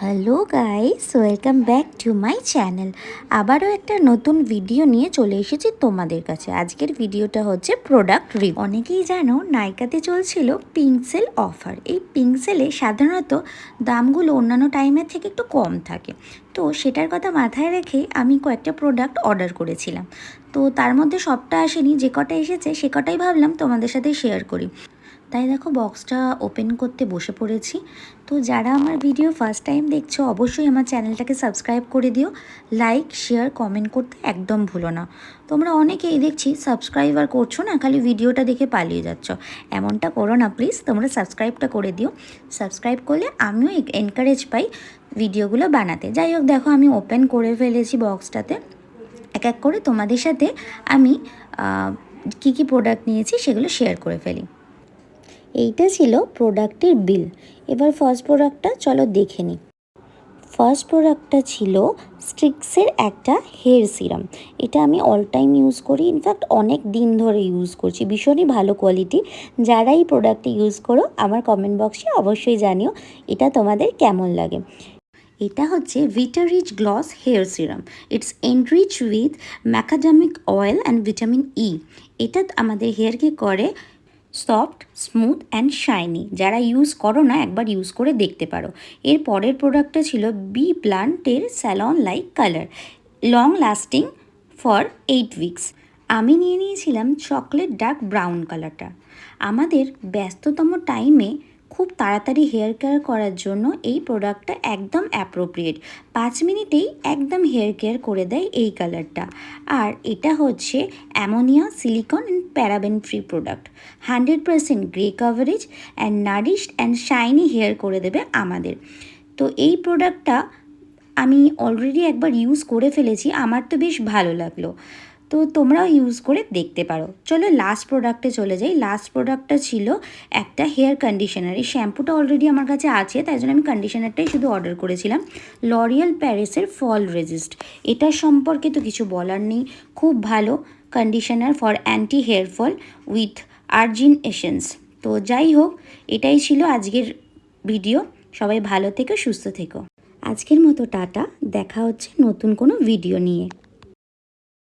Hello guys, welcome back to my channel. আবারও একটা নতুন ভিডিও নিয়ে চলে এসেছি তোমাদের কাছে। আজকের ভিডিওটা হচ্ছে প্রোডাক্ট রিভিউ। অনেকেই জানো নাইকাতে চলছিল পিঙ্ক সেল অফার। এই পিঙ্ক সেলে সাধারণত দামগুলো অন্যান্য টাইমের থেকে একটু কম থাকে, তো সেটার কথা মাথায় রেখে আমি কয়েকটা প্রোডাক্ট অর্ডার করেছিলাম। তো তার মধ্যে সবটা আসেনি, যে কটা এসেছে সে কটাই ভাবলাম তোমাদের সাথে শেয়ার করি। তাই দেখো বক্সটা ওপেন করতে বসে পড়েছি। তো যারা আমার ভিডিও ফার্স্ট টাইম দেখছো অবশ্যই আমার চ্যানেলটাকে সাবস্ক্রাইব করে দিও, লাইক শেয়ার কমেন্ট করতে একদম ভুলো না। তোমরা অনেকেই দেখছি সাবস্ক্রাইব আর করছো না, খালি ভিডিওটা দেখে পালিয়ে যাচ্ছ। এমনটা করো না প্লিজ, তোমরা সাবস্ক্রাইবটা করে দিও। সাবস্ক্রাইব করলে আমিও এনকারেজ পাই ভিডিওগুলো বানাতে। যাই হোক, দেখো আমি ওপেন করে ফেলেছি বক্সটাতে। এক এক করে তোমাদের সাথে আমি কী কী প্রোডাক্ট নিয়েছি সেগুলো শেয়ার করে ফেলি। এইটা ছিল প্রোডাক্টের বিল। এবার ফার্স্ট প্রোডাক্টটা চলো দেখে নিই। ফার্স্ট প্রোডাক্টটা ছিল স্ট্রিক্সের একটা হেয়ার সিরাম। এটা আমি অল টাইম ইউজ করি, ইনফ্যাক্ট অনেক দিন ধরে ইউজ করছি, ভীষণই ভালো কোয়ালিটি। যারা এই প্রোডাক্টটি ইউজ করো আমার কমেন্ট বক্সে অবশ্যই জানিও এটা তোমাদের কেমন লাগে। এটা হচ্ছে Vitarich gloss hair serum. It's enrich with macadamia oil and vitamin E. এটা আমাদের হেয়ারকে করে সফট, স্মুথ অ্যান্ড শাইনি। যারা ইউজ করো না একবার ইউজ করে দেখতে পারো। এর পরের প্রোডাক্টটা ছিল বি প্লান্টের salon like colour, long lasting for 8 weeks. আমি নিয়ে নিয়েছিলাম চকলেট ডার্ক ব্রাউন কালারটা। আমাদের ব্যস্ততম টাইমে খুব তাড়াতাড়ি হেয়ার কেয়ার করার জন্য এই প্রোডাক্টটা একদম অ্যাপ্রোপ্রিয়েট। 5 মিনিটেই একদম হেয়ার কেয়ার করে দেয় এই কালারটা। আর এটা হচ্ছে ammonia, silicone and paraben free product. 100% grey coverage and nourished and shiny hair করে দেবে আমাদের। তো এই প্রোডাক্টটা আমি অলরেডি একবার ইউজ করে ফেলেছি, আমার তো বেশ ভালো লাগলো। তো তোমরাও ইউজ করে দেখতে পারো। চলো লাস্ট প্রোডাক্টে চলে যাই। লাস্ট প্রোডাক্টটা ছিল একটা হেয়ার কন্ডিশনার। এই শ্যাম্পুটা অলরেডি আমার কাছে আছে, তাই জন্য আমি কন্ডিশনারটাই শুধু অর্ডার করেছিলাম। লরিয়াল প্যারিসের ফল রেজিস্ট। এটার সম্পর্কে তো কিছু বলার নেই, খুব ভালো conditioner for anti hair fall with argan essence. তো যাই হোক, এটাই ছিল আজকের ভিডিও। সবাই ভালো থেকো, সুস্থ থেকো। আজকের মতো টাটা, দেখা হচ্ছে নতুন কোনো ভিডিও নিয়ে।